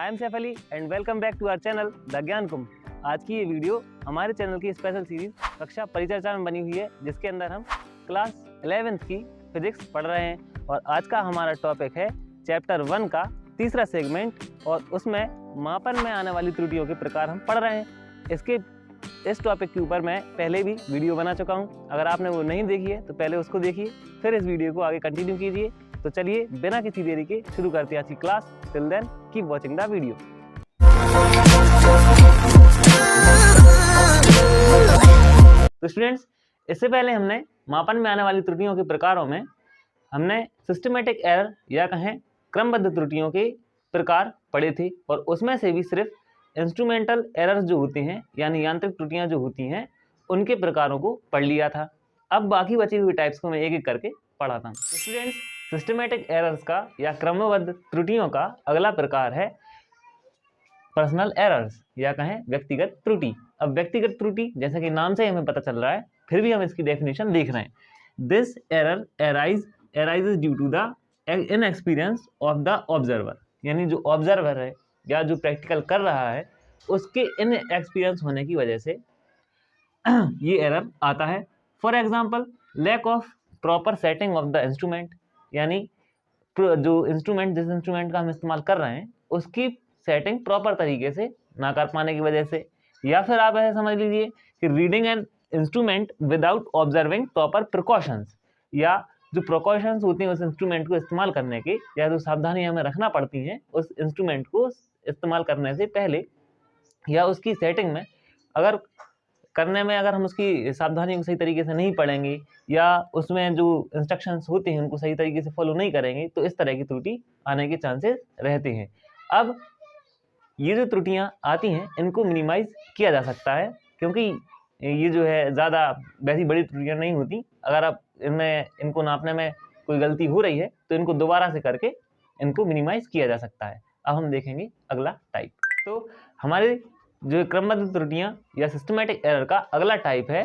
I am Saif Ali and welcome back to our channel the Gyan Kumbh. आज की ये वीडियो हमारे चैनल की स्पेशल सीरीज कक्षा परिचर्चा में बनी हुई है, जिसके अंदर हम क्लास 11th की फिजिक्स पढ़ रहे हैं। और आज का हमारा टॉपिक है चैप्टर 1 का तीसरा सेगमेंट, और उसमें मापन में आने वाली त्रुटियों के प्रकार हम पढ़ रहे हैं। इस टॉपिक के ऊपर मैं पहले भी वीडियो बना चुका हूँ। अगर आपने वो नहीं देखी है तो पहले उसको देखिए, फिर इस वीडियो को आगे कंटिन्यू कीजिए। तो चलिए बिना किसी देरी के शुरू करते हैं आज की class. Till then keep watching the video. तो स्टूडेंट्स, इससे पहले हमने मापन में आने वाली त्रुटियों के प्रकारों में हमने सिस्टमेटिक एरर या कहें क्रमबद्ध त्रुटियों के प्रकार पढ़े थे, और उसमें से भी सिर्फ इंस्ट्रूमेंटल एरर्स जो होती हैं यानी यांत्रिक त्रुटियां जो होती हैं उनके प्रकारों को पढ़ लिया था। अब बाकी बची हुई टाइप्स को मैं एक एक करके पढ़ाता हूँ। तो स्टूडेंट्स, सिस्टमेटिक एरर्स का या क्रमबद्ध त्रुटियों का अगला प्रकार है पर्सनल एरर्स या कहें व्यक्तिगत त्रुटि। अब व्यक्तिगत त्रुटि जैसा कि नाम से हमें पता चल रहा है, फिर भी हम इसकी डेफिनेशन देख रहे हैं। This error arises due to the inexperience of the observer, यानी जो ऑब्जर्वर है या जो प्रैक्टिकल कर रहा है उसके इनएक्सपीरियंस होने की वजह से ये एरर आता है। For example, lack of proper setting of the instrument, यानी जो इंस्ट्रूमेंट जिस इंस्ट्रूमेंट का हम इस्तेमाल कर रहे हैं उसकी सेटिंग प्रॉपर तरीके से ना कर पाने की वजह से। या फिर आप ऐसे समझ लीजिए कि reading an instrument without observing proper precautions, या जो प्रिकॉशंस होती हैं उस इंस्ट्रूमेंट को इस्तेमाल करने के, या जो सावधानियां हमें रखना पड़ती हैं उस इंस्ट्रूमेंट को इस्तेमाल करने से पहले या उसकी सेटिंग में अगर करने में अगर हम उसकी सावधानियों को सही तरीके से नहीं पढ़ेंगे या उसमें जो इंस्ट्रक्शंस होते हैं उनको सही तरीके से फॉलो नहीं करेंगे तो इस तरह की त्रुटि आने के चांसेस रहते हैं। अब ये जो त्रुटियां आती हैं इनको मिनिमाइज किया जा सकता है, क्योंकि ये जो है ज़्यादा वैसी बड़ी त्रुटियां नहीं होती। अगर आप इनको नापने में कोई गलती हो रही है तो इनको दोबारा से करके इनको मिनिमाइज किया जा सकता है। अब हम देखेंगे अगला टाइप। तो हमारे जो क्रमबद्ध त्रुटियां या सिस्टमेटिक एरर का अगला टाइप है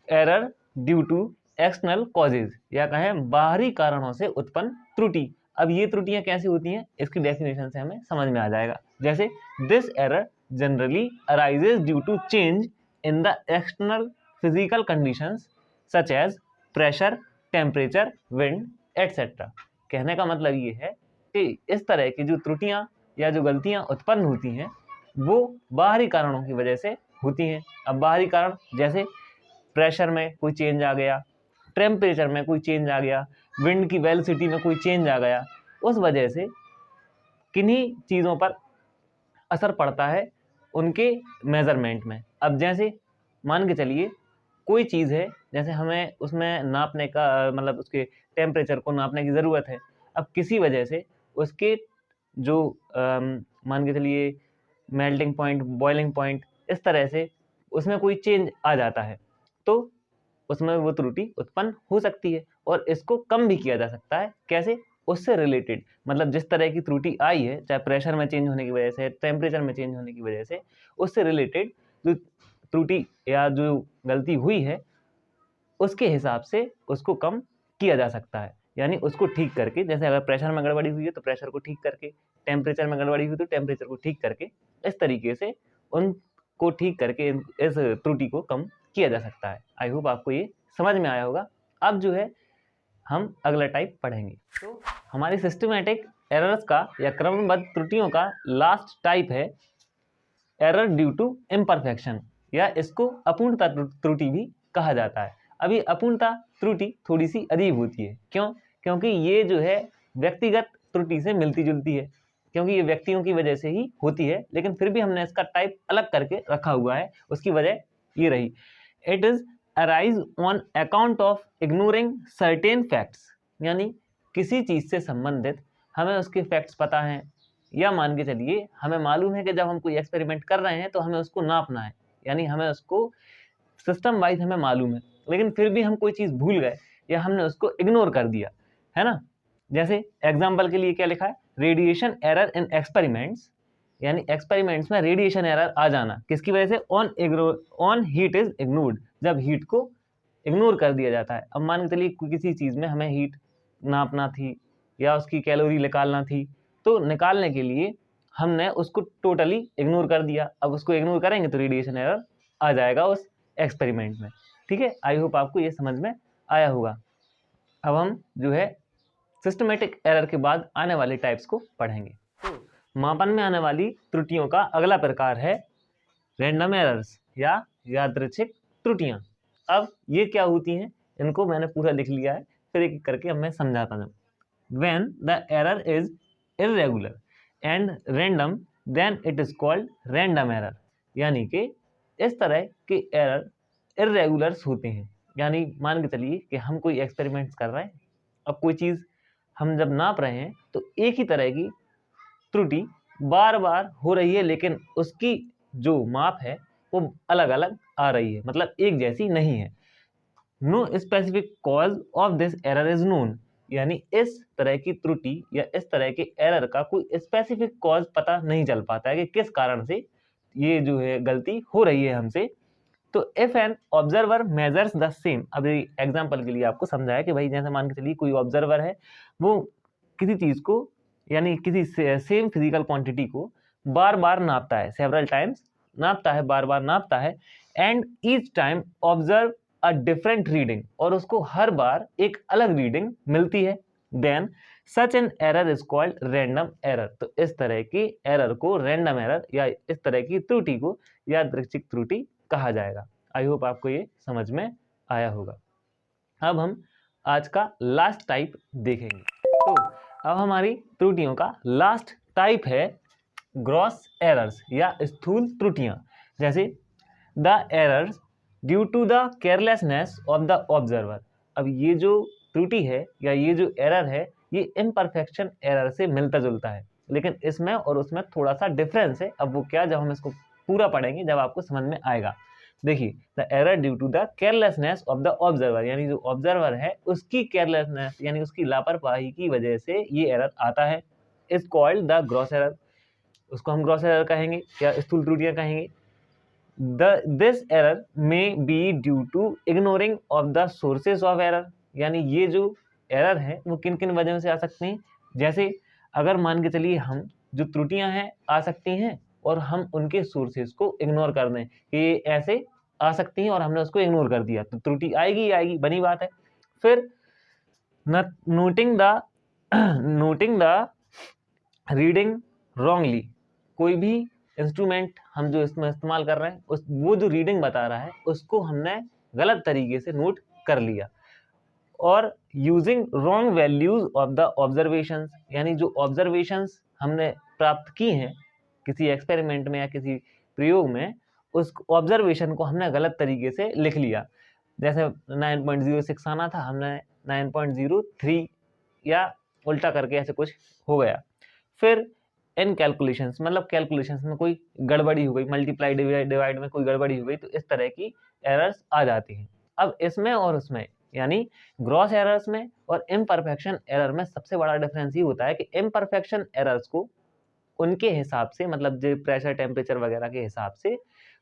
error due to external causes, या कहें बाहरी कारणों से उत्पन्न त्रुटि। अब ये त्रुटियां कैसी होती हैं इसकी डेफिनेशन से हमें समझ में आ जाएगा। जैसे this error generally arises due to change in the external physical conditions such as pressure, temperature, wind etcetera. कहने का मतलब ये है कि इस तरह की जो त्रुटियां या जो गलतियां उत्पन्न होती हैं वो बाहरी कारणों की वजह से होती हैं। अब बाहरी कारण जैसे प्रेशर में कोई चेंज आ गया, टेम्परेचर में कोई चेंज आ गया, विंड की वेलोसिटी में कोई चेंज आ गया, उस वजह से किन्हीं चीज़ों पर असर पड़ता है उनके मेजरमेंट में। अब जैसे मान के चलिए कोई चीज़ है, जैसे हमें उसमें नापने का मतलब उसके टेम्परेचर को नापने की ज़रूरत है। अब किसी वजह से उसके जो मान के चलिए मेल्टिंग पॉइंट, बॉइलिंग पॉइंट, इस तरह से उसमें कोई चेंज आ जाता है तो उसमें वो त्रुटि उत्पन्न हो सकती है, और इसको कम भी किया जा सकता है। कैसे? उससे रिलेटेड, मतलब जिस तरह की त्रुटि आई है, चाहे प्रेशर में चेंज होने की वजह से, टेम्परेचर में चेंज होने की वजह से, उससे रिलेटेड जो त्रुटि या जो गलती हुई है उसके हिसाब से उसको कम किया जा सकता है। यानी उसको ठीक करके, जैसे अगर प्रेशर में गड़बड़ी हुई है तो प्रेशर को ठीक करके, टेम्परेचर में गड़बड़ी हुई तो टेम्परेचर को ठीक करके, इस तरीके से उनको ठीक करके इस त्रुटि को कम किया जा सकता है। आई होप आपको ये समझ में आया होगा। अब जो है हम अगला टाइप पढ़ेंगे। तो हमारी सिस्टमेटिक एरर्स का या क्रमबद्ध त्रुटियों का लास्ट टाइप है एरर ड्यू टू इम्परफेक्शन, या इसको अपूर्णता त्रुटि भी कहा जाता है। अभी अपूर्णता त्रुटि थोड़ी सी अजीब होती है। क्यों? क्योंकि ये जो है व्यक्तिगत त्रुटि से मिलती जुलती है, क्योंकि ये व्यक्तियों की वजह से ही होती है, लेकिन फिर भी हमने इसका टाइप अलग करके रखा हुआ है। उसकी वजह ये रही, it is arise on account of ignoring certain facts, यानी किसी चीज़ से संबंधित हमें उसके फैक्ट्स पता हैं, या मान के चलिए हमें मालूम है कि जब हम कोई एक्सपेरिमेंट कर रहे हैं तो हमें उसको नापना है, यानी हमें उसको सिस्टम वाइज हमें मालूम है, लेकिन फिर भी हम कोई चीज़ भूल गए या हमने उसको इग्नोर कर दिया, है ना। जैसे एग्जाम्पल के लिए क्या लिखा है, रेडिएशन एरर इन एक्सपेरिमेंट्स, यानी एक्सपेरिमेंट्स में रेडिएशन एरर आ जाना किसकी वजह से, ऑन हीट इज इग्नोर्ड, जब हीट को इग्नोर कर दिया जाता है। अब मान के चलिए किसी चीज़ में हमें हीट नापना थी या उसकी कैलोरी निकालना थी, तो निकालने के लिए हमने उसको टोटली इग्नोर कर दिया। अब उसको इग्नोर करेंगे तो रेडिएशन एरर आ जाएगा उस एक्सपेरिमेंट में। ठीक है, आई होप आपको ये समझ में आया होगा। अब हम जो है सिस्टमेटिक एरर के बाद आने वाले टाइप्स को पढ़ेंगे। तो मापन में आने वाली त्रुटियों का अगला प्रकार है रैंडम एरर्स या यादृच्छिक त्रुटियां। अब ये क्या होती हैं, इनको मैंने पूरा लिख लिया है, फिर एक करके अब मैं समझाता हूँ। When the error is irregular and random, then it is called random error। यानी कि इस तरह के एरर इरेगुलर्स होते हैं, यानी मान के चलिए कि हम कोई एक्सपेरिमेंट्स कर रहे हैं, अब कोई चीज़ हम जब नाप रहे हैं तो एक ही तरह की त्रुटि बार बार हो रही है, लेकिन उसकी जो माप है वो अलग अलग आ रही है, मतलब एक जैसी नहीं है। No specific cause of this error is known. यानी इस तरह की त्रुटि या इस तरह के एरर का कोई स्पेसिफिक कॉज पता नहीं चल पाता है कि किस कारण से ये जो है गलती हो रही है हमसे। तो if an observer measures the same, अभी एग्जांपल के लिए आपको समझाया कि भाई जैसे मान के चलिए कोई ऑब्जर्वर है, वो किसी चीज़ को यानी किसी सेम फिजिकल क्वांटिटी को बार बार नापता है, सेवरल टाइम्स नापता है, बार बार नापता है, and each time observe a different reading, और उसको हर बार एक अलग रीडिंग मिलती है, then such an error is called random error. तो इस तरह की एरर को रैंडम एरर या इस तरह की त्रुटि को यादृच्छिक त्रुटि कहा जाएगा। आई होप आपको ये समझ में आया होगा। अब हम आज का लास्ट टाइप देखेंगे। तो अब हमारी त्रुटियों का लास्ट टाइप है ग्रॉस एरर्स या स्थूल त्रुटियां। जैसे the errors due to the carelessness of the observer. अब ये जो त्रुटि है या ये जो एरर है, ये इम्परफेक्शन एरर से मिलता जुलता है, लेकिन इसमें और उसमें थोड़ा सा डिफरेंस है। अब वो क्या, जब हम इसको पूरा पढ़ेंगे जब आपको समझ में आएगा। देखिए, the error due to the carelessness of the observer, यानी जो ऑब्जर्वर है उसकी केयरलेसनेस यानी उसकी लापरवाही की वजह से ये एरर आता है, is called the gross error. उसको हम ग्रॉस एरर कहेंगे या स्थूल त्रुटियां कहेंगे। This error may be due to ignoring of the sources of error. यानी ये जो एरर है वो किन किन वजहों से आ सकते हैं। जैसे अगर मान के चलिए हम जो त्रुटियां हैं आ सकती हैं और हम उनके सोर्सेज को इग्नोर कर दें कि ये ऐसे आ सकती हैं और हमने उसको इग्नोर कर दिया, तो त्रुटि आएगी आएगी, बनी बात है। फिर नोटिंग द रीडिंग रॉन्गली। कोई भी इंस्ट्रूमेंट हम जो इसमें इस्तेमाल कर रहे हैं वो जो रीडिंग बता रहा है उसको हमने गलत तरीके से नोट कर लिया। और using wrong values of the observations, यानी जो ऑब्जर्वेशंस हमने प्राप्त की हैं किसी एक्सपेरिमेंट में या किसी प्रयोग में, उस ऑब्जर्वेशन को हमने गलत तरीके से लिख लिया। जैसे 9.06 आना था, हमने 9.03 या उल्टा करके ऐसे कुछ हो गया। फिर इन कैलकुलेशंस, मतलब कैलकुलेशंस में कोई गड़बड़ी हो गई, मल्टीप्लाई डिवाइड में कोई गड़बड़ी हो गई, तो इस तरह की एरर्स आ जाती हैं। अब इसमें और उसमें यानी ग्रॉस एरर्स में और इम्परफेक्शन एरर में सबसे बड़ा डिफरेंस ये होता है कि इम्परफेक्शन एरर्स को उनके हिसाब से, मतलब जो प्रेशर टेम्परेचर वगैरह के हिसाब से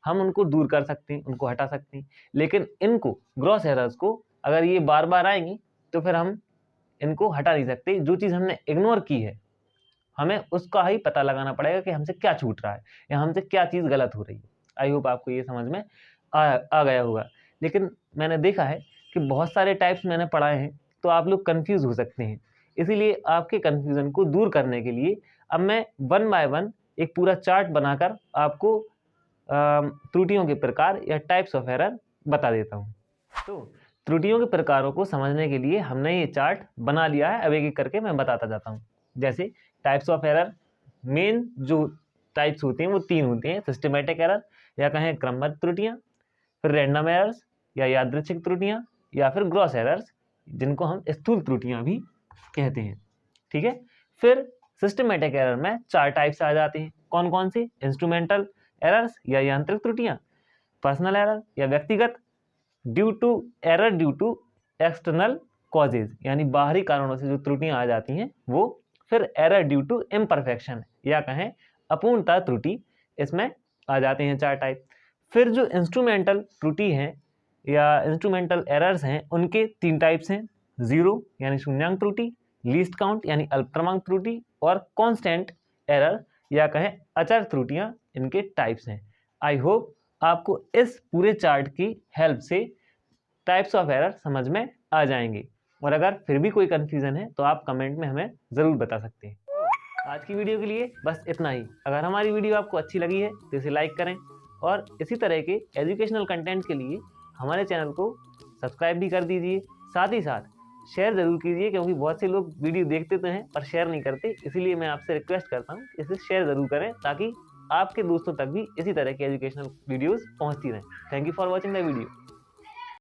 हम उनको दूर कर सकते हैं, उनको हटा सकते हैं। लेकिन इनको ग्रॉस एरर्स को अगर ये बार बार आएंगी तो फिर हम इनको हटा नहीं सकते। जो चीज़ हमने इग्नोर की है हमें उसका ही पता लगाना पड़ेगा कि हमसे क्या छूट रहा है या हमसे क्या चीज़ गलत हो रही है। आई होप आपको ये समझ में आ गया होगा। लेकिन मैंने देखा है कि बहुत सारे टाइप्स मैंने पढ़ाए हैं तो आप लोग कंफ्यूज हो सकते हैं, इसीलिए आपके कंफ्यूजन को दूर करने के लिए अब मैं 1 बाय 1 एक पूरा चार्ट बनाकर आपको त्रुटियों के प्रकार या टाइप्स ऑफ एरर बता देता हूँ। तो त्रुटियों के प्रकारों को समझने के लिए हमने ये चार्ट बना लिया है, अब एक एक करके मैं बताता जाता हूँ। जैसे टाइप्स ऑफ एरर, मेन जो टाइप्स होती हैं वो 3 होती हैं, सिस्टमेटिक एरर या कहें क्रमबद्ध त्रुटियाँ, फिर रैंडम एरर्स या यादृच्छिक त्रुटियाँ, या फिर ग्रॉस एरर्स जिनको हम स्थूल त्रुटियाँ भी कहते हैं। ठीक है, फिर सिस्टमेटिक एरर में 4 टाइप्स आ जाते हैं। कौन कौन सी? इंस्ट्रूमेंटल एरर्स या यांत्रिक त्रुटियाँ, पर्सनल एरर या व्यक्तिगत, error due to external causes यानी बाहरी कारणों से जो त्रुटियां आ जाती हैं वो, फिर एरर ड्यू टू इम्परफेक्शन या कहें अपूर्णता त्रुटि, इसमें आ जाते हैं 4 टाइप। फिर जो इंस्ट्रूमेंटल त्रुटि हैं या इंस्ट्रूमेंटल एरर्स हैं उनके 3 टाइप्स हैं, 0 यानी शून्यांक त्रुटि, लीस्ट काउंट यानी अल्पक्रमांक त्रुटि, और कांस्टेंट एरर या कहें अचर त्रुटियां इनके टाइप्स हैं। आई होप आपको इस पूरे चार्ट की हेल्प से टाइप्स ऑफ एरर समझ में आ जाएंगे, और अगर फिर भी कोई कन्फ्यूज़न है तो आप कमेंट में हमें ज़रूर बता सकते हैं। आज की वीडियो के लिए बस इतना ही। अगर हमारी वीडियो आपको अच्छी लगी है तो इसे लाइक करें, और इसी तरह के एजुकेशनल कंटेंट के लिए हमारे चैनल को सब्सक्राइब भी कर दीजिए। साथ ही साथ शेयर ज़रूर कीजिए, क्योंकि बहुत से लोग वीडियो देखते तो हैं पर शेयर नहीं करते, इसीलिए मैं आपसे रिक्वेस्ट करता हूँ इसे शेयर ज़रूर करें, ताकि आपके दोस्तों तक भी इसी तरह की एजुकेशनल वीडियोज़ पहुँचती रहें। Thank you for watching the video.